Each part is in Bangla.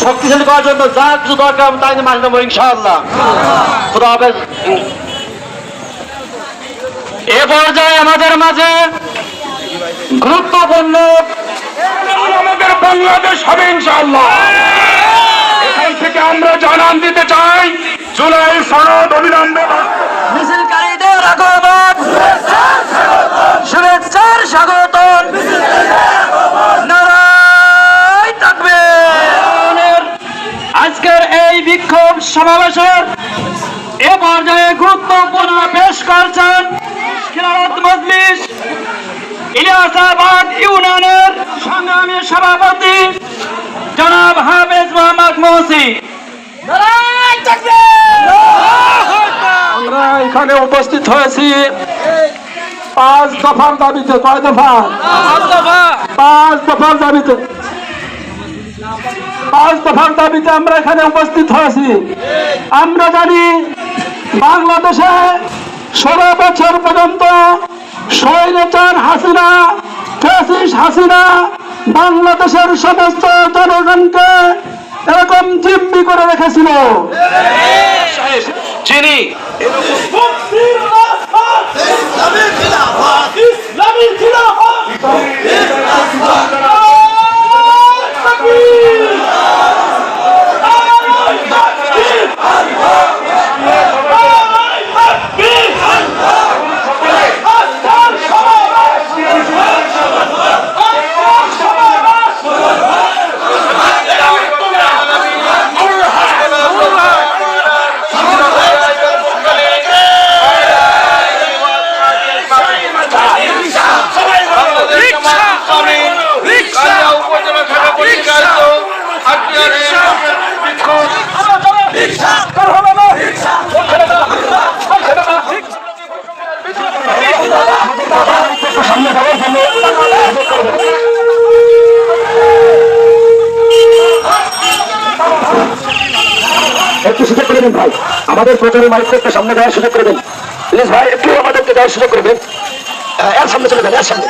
শক্তিশালী করার জন্য যা কিছু দরকার তাই মানি নেবো ইনশাআল্লাহ। খুদা হাফেজ। এ পর্যায়ে আমাদের মাঝে গুরুত্বপূর্ণ আমাদের বাংলাদেশ হবে ইনশাআল্লাহ। এখান থেকে আমরা জানান দিতে চাই জুলাই সনদ অবিলম্বে মিছিলকারীদের আগমন, শুভেচ্ছার স্বাগতম, নারায়ে তাকবীর। আজকের এই বিক্ষোভ সমাবেশের এ পর্যায়ে গুরুত্বপূর্ণ পেশ করছেন খিলাফত মজলিস ইলিয়াসাবাদ ইউনিয়নের সংগ্রামী সভাপতি জনাব হাফেজ মোহাম্মদ মহসিন। আমরা এখানে উপস্থিত হয়েছি 5 দফার দাবিতে। কয় দফা? 5 দফার দাবিতে। 5 দফার দাবিতে আমরা এখানে উপস্থিত হয়েছি। আমরা জানি বাংলাদেশে 16 বছর পর্যন্ত স্বৈরাচার হাসিনা, ফ্যাসিস্ট হাসিনা বাংলাদেশের সমস্ত জনগণকে এরকম জিম্মি করে রেখেছিল। যিনি একটু সুযোগ করে দিন ভাই, আমাদের প্রচারের মাইকটা একটু সামনে দেওয়ার সুযোগ করে দিন প্লিজ ভাই, একটু আমাদেরকে দেওয়ার সুযোগ করে দিন। এর সামনে চলে যান, এর সামনে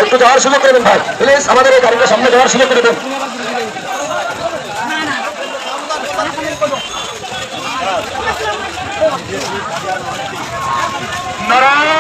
একটু যাওয়ার সুযোগ করে দিন ভাই প্লিজ, আমাদের এই গাড়িটা সামনে যাওয়ার সুযোগ করে দিন। নারায়ণ